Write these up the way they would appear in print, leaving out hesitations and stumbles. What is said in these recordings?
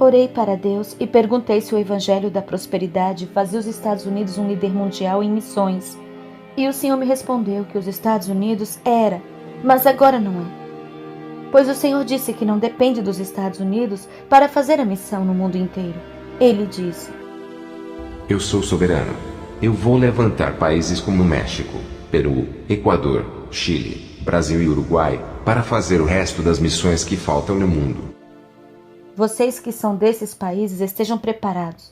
Orei para Deus e perguntei se o Evangelho da Prosperidade fazia os Estados Unidos um líder mundial em missões. E o Senhor me respondeu que os Estados Unidos era, mas agora não é. Pois o Senhor disse que não depende dos Estados Unidos para fazer a missão no mundo inteiro. Ele disse: Eu sou soberano. Eu vou levantar países como México, Peru, Equador, Chile, Brasil e Uruguai, para fazer o resto das missões que faltam no mundo. Vocês que são desses países estejam preparados.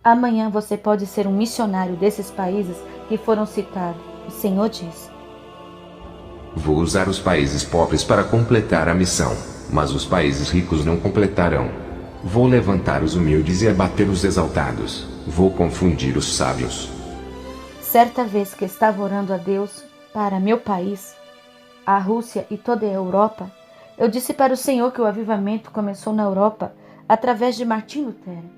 Amanhã você pode ser um missionário desses países que foram citados. O Senhor diz: Vou usar os países pobres para completar a missão, mas os países ricos não completarão. Vou levantar os humildes e abater os exaltados. Vou confundir os sábios. Certa vez que estava orando a Deus para meu país, a Rússia e toda a Europa, eu disse para o Senhor que o avivamento começou na Europa através de Martim Lutero.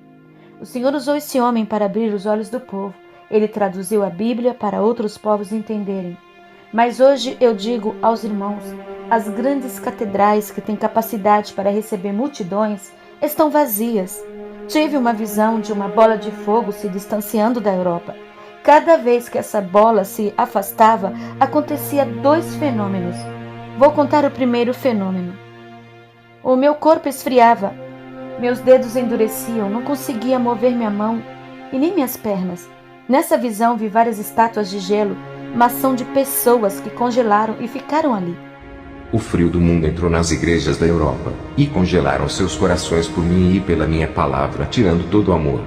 O Senhor usou esse homem para abrir os olhos do povo. Ele traduziu a Bíblia para outros povos entenderem. Mas hoje eu digo aos irmãos, as grandes catedrais que têm capacidade para receber multidões estão vazias. Tive uma visão de uma bola de fogo se distanciando da Europa. Cada vez que essa bola se afastava, acontecia 2 fenômenos. Vou contar o primeiro fenômeno. O meu corpo esfriava, meus dedos endureciam, não conseguia mover minha mão e nem minhas pernas. Nessa visão vi várias estátuas de gelo, mas são de pessoas que congelaram e ficaram ali. O frio do mundo entrou nas igrejas da Europa, e congelaram seus corações por mim e pela minha palavra, tirando todo o amor.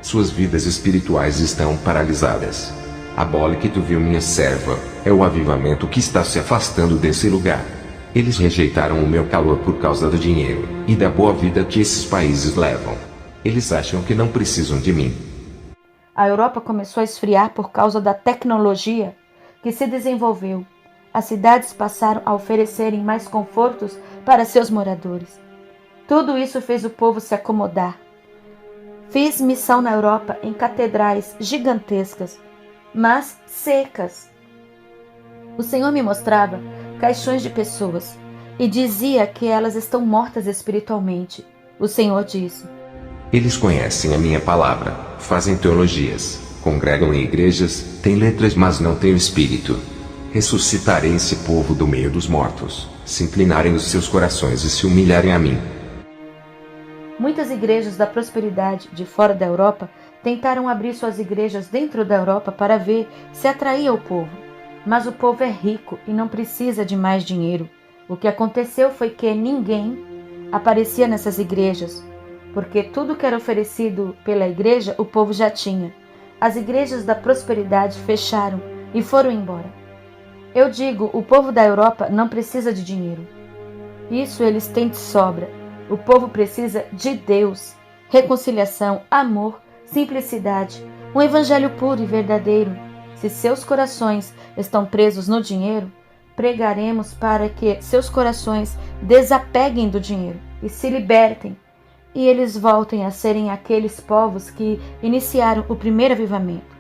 Suas vidas espirituais estão paralisadas. A bola que tu viu, minha serva, é o avivamento que está se afastando desse lugar. Eles rejeitaram o meu calor por causa do dinheiro, e da boa vida que esses países levam. Eles acham que não precisam de mim. A Europa começou a esfriar por causa da tecnologia que se desenvolveu. As cidades passaram a oferecerem mais confortos para seus moradores. Tudo isso fez o povo se acomodar. Fiz missão na Europa em catedrais gigantescas, mas secas. O Senhor me mostrava caixões de pessoas e dizia que elas estão mortas espiritualmente. O Senhor disse: Eles conhecem a minha palavra, fazem teologias, congregam em igrejas, têm letras mas não têm o espírito. Ressuscitarei esse povo do meio dos mortos, se inclinarem os seus corações e se humilharem a mim. Muitas igrejas da prosperidade de fora da Europa tentaram abrir suas igrejas dentro da Europa para ver se atraía o povo. Mas o povo é rico e não precisa de mais dinheiro. O que aconteceu foi que ninguém aparecia nessas igrejas, porque tudo que era oferecido pela igreja o povo já tinha. As igrejas da prosperidade fecharam e foram embora. Eu digo, o povo da Europa não precisa de dinheiro. Isso eles têm de sobra. O povo precisa de Deus, reconciliação, amor, simplicidade, um evangelho puro e verdadeiro. Se seus corações estão presos no dinheiro, pregaremos para que seus corações desapeguem do dinheiro e se libertem, e eles voltem a serem aqueles povos que iniciaram o primeiro avivamento.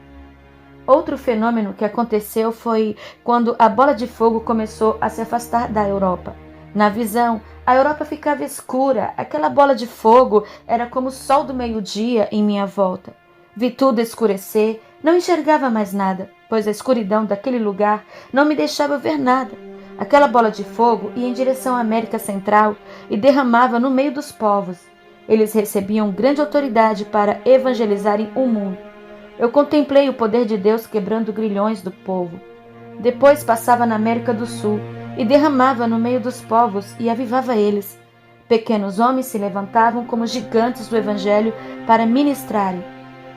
Outro fenômeno que aconteceu foi quando a bola de fogo começou a se afastar da Europa. Na visão, a Europa ficava escura, aquela bola de fogo era como o sol do meio-dia em minha volta. Vi tudo escurecer, não enxergava mais nada, pois a escuridão daquele lugar não me deixava ver nada. Aquela bola de fogo ia em direção à América Central e derramava no meio dos povos. Eles recebiam grande autoridade para evangelizarem o mundo. Eu contemplei o poder de Deus quebrando grilhões do povo. Depois passava na América do Sul e derramava no meio dos povos e avivava eles. Pequenos homens se levantavam como gigantes do Evangelho para ministrarem.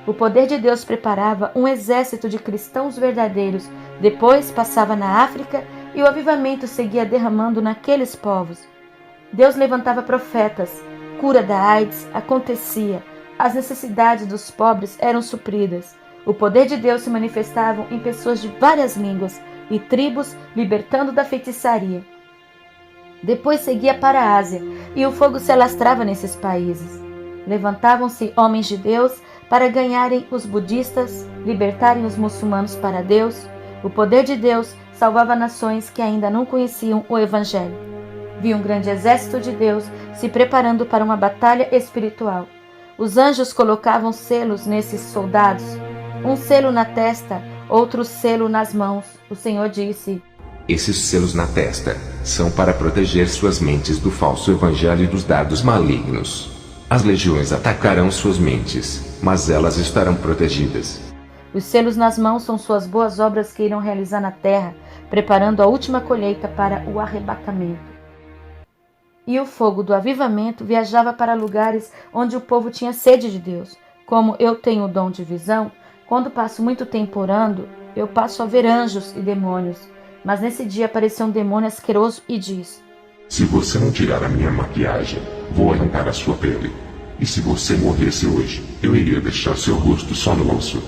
O poder de Deus preparava um exército de cristãos verdadeiros. Depois passava na África e o avivamento seguia derramando naqueles povos. Deus levantava profetas. Cura da AIDS acontecia. As necessidades dos pobres eram supridas. O poder de Deus se manifestava em pessoas de várias línguas e tribos, libertando da feitiçaria. Depois seguia para a Ásia, e o fogo se alastrava nesses países. Levantavam-se homens de Deus para ganharem os budistas, libertarem os muçulmanos para Deus. O poder de Deus salvava nações que ainda não conheciam o Evangelho. Vi um grande exército de Deus se preparando para uma batalha espiritual. Os anjos colocavam selos nesses soldados, um selo na testa, outro selo nas mãos. O Senhor disse: Esses selos na testa são para proteger suas mentes do falso evangelho e dos dardos malignos. As legiões atacarão suas mentes, mas elas estarão protegidas. Os selos nas mãos são suas boas obras que irão realizar na terra, preparando a última colheita para o arrebatamento. E o fogo do avivamento viajava para lugares onde o povo tinha sede de Deus. Como eu tenho o dom de visão, quando passo muito tempo orando, eu passo a ver anjos e demônios. Mas nesse dia apareceu um demônio asqueroso e disse: Se você não tirar a minha maquiagem, vou arrancar a sua pele. E se você morresse hoje, eu iria deixar seu rosto só no osso.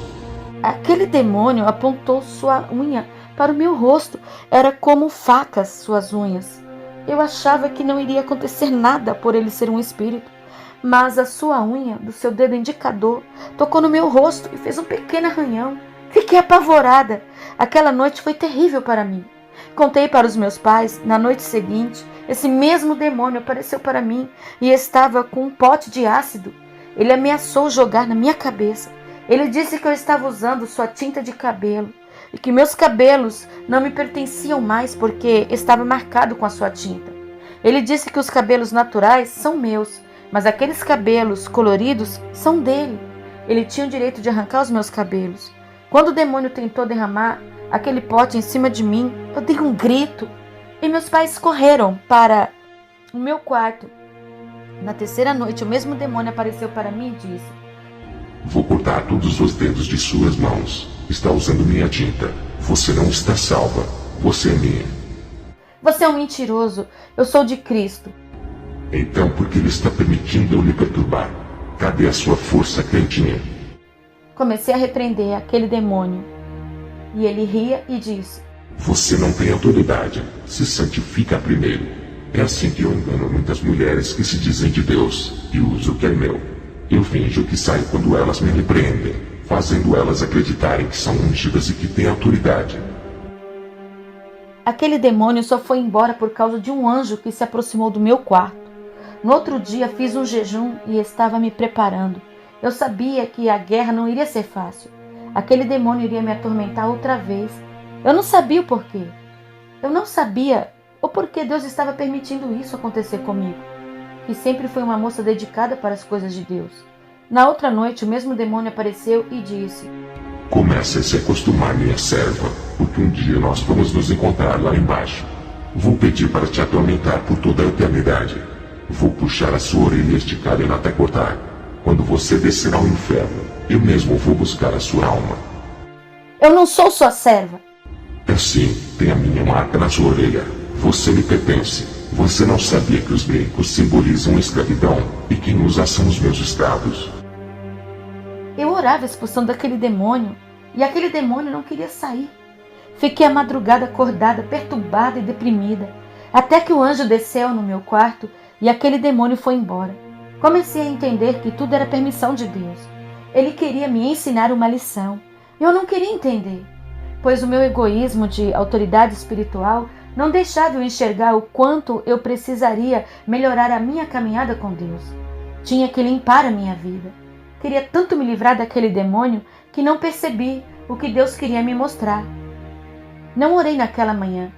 Aquele demônio apontou sua unha para o meu rosto. Era como facas suas unhas. Eu achava que não iria acontecer nada por ele ser um espírito. Mas a sua unha do seu dedo indicador tocou no meu rosto e fez um pequeno arranhão. Fiquei apavorada. Aquela noite foi terrível para mim. Contei para os meus pais. Na noite seguinte, esse mesmo demônio apareceu para mim e estava com um pote de ácido. Ele ameaçou jogar na minha cabeça. Ele disse que eu estava usando sua tinta de cabelo e que meus cabelos não me pertenciam mais porque estava marcado com a sua tinta. Ele disse que os cabelos naturais são meus, mas aqueles cabelos coloridos são dele. Ele tinha o direito de arrancar os meus cabelos. Quando o demônio tentou derramar aquele pote em cima de mim, eu dei um grito e meus pais correram para o meu quarto. Na terceira noite, o mesmo demônio apareceu para mim e disse: Vou cortar todos os dedos de suas mãos. Está usando minha tinta. Você não está salva. Você é minha. Você é um mentiroso. Eu sou de Cristo. Então por que ele está permitindo eu lhe perturbar? Cadê a sua força crentinha? Comecei a repreender aquele demônio. E ele ria e disse: Você não tem autoridade. Se santifica primeiro. É assim que eu engano muitas mulheres que se dizem de Deus e uso o que é meu. Eu finjo que saio quando elas me repreendem, fazendo elas acreditarem que são ungidas e que têm autoridade. Aquele demônio só foi embora por causa de um anjo que se aproximou do meu quarto. No outro dia fiz um jejum e estava me preparando. Eu sabia que a guerra não iria ser fácil. Aquele demônio iria me atormentar outra vez. Eu não sabia o porquê. Eu não sabia o porquê Deus estava permitindo isso acontecer comigo, que sempre fui uma moça dedicada para as coisas de Deus. Na outra noite, o mesmo demônio apareceu e disse: Comece a se acostumar, minha serva, porque um dia nós vamos nos encontrar lá embaixo. Vou pedir para te atormentar por toda a eternidade. Vou puxar a sua orelha e esticar ela até cortar. Quando você descer ao inferno, eu mesmo vou buscar a sua alma. Eu não sou sua serva. É sim, tem a minha marca na sua orelha. Você me pertence. Você não sabia que os brincos simbolizam a escravidão e quem usa são os meus escravos? Eu orava expulsando aquele demônio e aquele demônio não queria sair. Fiquei a madrugada acordada, perturbada e deprimida, até que o anjo desceu no meu quarto e aquele demônio foi embora. Comecei a entender que tudo era permissão de Deus. Ele queria me ensinar uma lição. Eu não queria entender, pois o meu egoísmo de autoridade espiritual não deixava eu enxergar o quanto eu precisaria melhorar a minha caminhada com Deus. Tinha que limpar a minha vida. Queria tanto me livrar daquele demônio que não percebi o que Deus queria me mostrar. Não orei naquela manhã,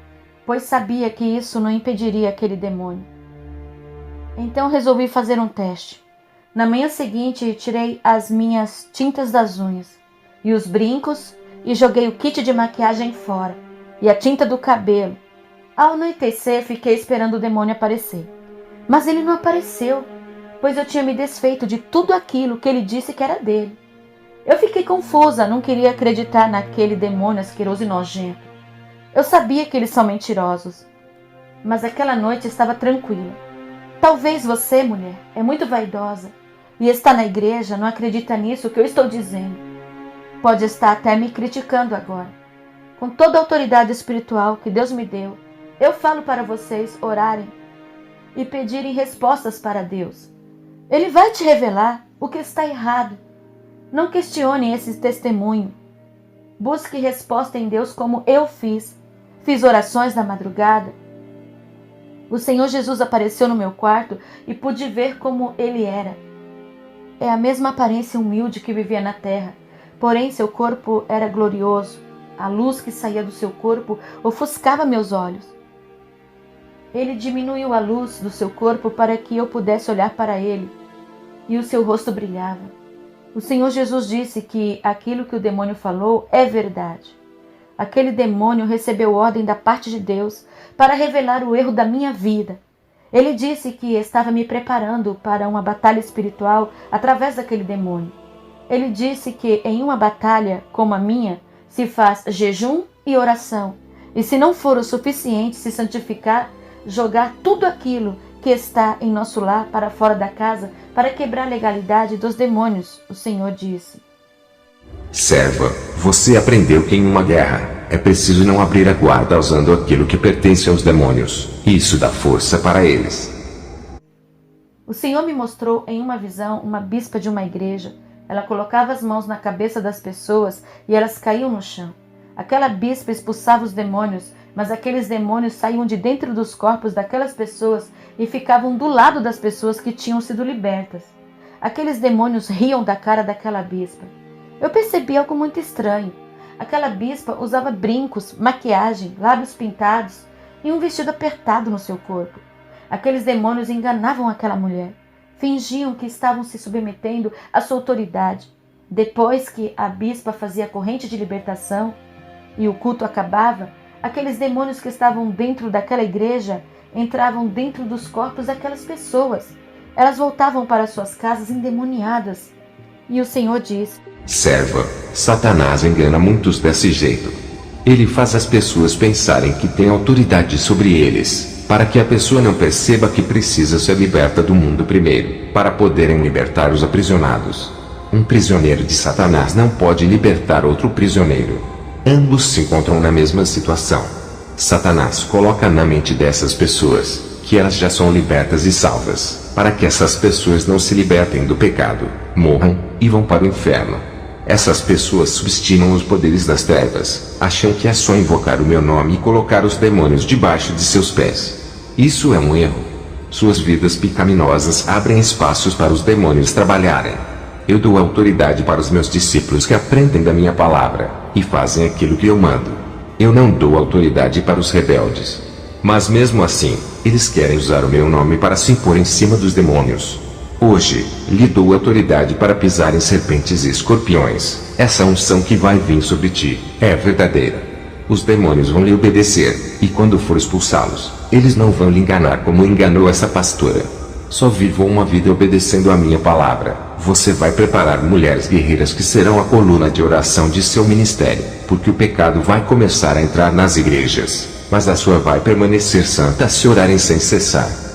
pois sabia que isso não impediria aquele demônio. Então resolvi fazer um teste. Na manhã seguinte, tirei as minhas tintas das unhas e os brincos e joguei o kit de maquiagem fora e a tinta do cabelo. Ao anoitecer, fiquei esperando o demônio aparecer. Mas ele não apareceu, pois eu tinha me desfeito de tudo aquilo que ele disse que era dele. Eu fiquei confusa, não queria acreditar naquele demônio asqueroso e nojento. Eu sabia que eles são mentirosos, mas aquela noite estava tranquila. Talvez você, mulher, é muito vaidosa e está na igreja, não acredita nisso que eu estou dizendo. Pode estar até me criticando agora. Com toda a autoridade espiritual que Deus me deu, eu falo para vocês orarem e pedirem respostas para Deus. Ele vai te revelar o que está errado. Não questione esse testemunho. Busque resposta em Deus como eu fiz. Fiz orações na madrugada. O Senhor Jesus apareceu no meu quarto e pude ver como Ele era. é a mesma aparência humilde que vivia na terra, porém seu corpo era glorioso. A luz que saía do seu corpo ofuscava meus olhos. Ele diminuiu a luz do seu corpo para que eu pudesse olhar para ele, e o seu rosto brilhava. O Senhor Jesus disse que aquilo que o demônio falou é verdade. Aquele demônio recebeu ordem da parte de Deus para revelar o erro da minha vida. Ele disse que estava me preparando para uma batalha espiritual através daquele demônio. Ele disse que em uma batalha como a minha, se faz jejum e oração, e se não for o suficiente se santificar, jogar tudo aquilo que está em nosso lar para fora da casa para quebrar a legalidade dos demônios, o Senhor disse. Serva, você aprendeu que em uma guerra é preciso não abrir a guarda usando aquilo que pertence aos demônios. Isso dá força para eles. O Senhor me mostrou em uma visão uma bispa de uma igreja. Ela colocava as mãos na cabeça das pessoas e elas caíam no chão. Aquela bispa expulsava os demônios, mas aqueles demônios saíam de dentro dos corpos daquelas pessoas e ficavam do lado das pessoas que tinham sido libertas. Aqueles demônios riam da cara daquela bispa. Eu percebi algo muito estranho. Aquela bispa usava brincos, maquiagem, lábios pintados e um vestido apertado no seu corpo. Aqueles demônios enganavam aquela mulher. Fingiam que estavam se submetendo à sua autoridade. Depois que a bispa fazia a corrente de libertação e o culto acabava, aqueles demônios que estavam dentro daquela igreja entravam dentro dos corpos daquelas pessoas. Elas voltavam para suas casas endemoniadas. E o Senhor disse: Serva, Satanás engana muitos desse jeito. Ele faz as pessoas pensarem que tem autoridade sobre eles, para que a pessoa não perceba que precisa ser liberta do mundo primeiro, para poderem libertar os aprisionados. Um prisioneiro de Satanás não pode libertar outro prisioneiro. Ambos se encontram na mesma situação. Satanás coloca na mente dessas pessoas que elas já são libertas e salvas, para que essas pessoas não se libertem do pecado, morram e vão para o inferno. Essas pessoas subestimam os poderes das trevas, acham que é só invocar o meu nome e colocar os demônios debaixo de seus pés. Isso é um erro. Suas vidas pecaminosas abrem espaços para os demônios trabalharem. Eu dou autoridade para os meus discípulos que aprendem da minha palavra e fazem aquilo que eu mando. Eu não dou autoridade para os rebeldes. Mas mesmo assim, eles querem usar o meu nome para se impor em cima dos demônios. Hoje, lhe dou autoridade para pisar em serpentes e escorpiões. Essa unção que vai vir sobre ti é verdadeira. Os demônios vão lhe obedecer, e quando for expulsá-los, eles não vão lhe enganar como enganou essa pastora. Só vivam uma vida obedecendo a minha palavra. Você vai preparar mulheres guerreiras que serão a coluna de oração de seu ministério, porque o pecado vai começar a entrar nas igrejas, mas a sua vai permanecer santa se orarem sem cessar.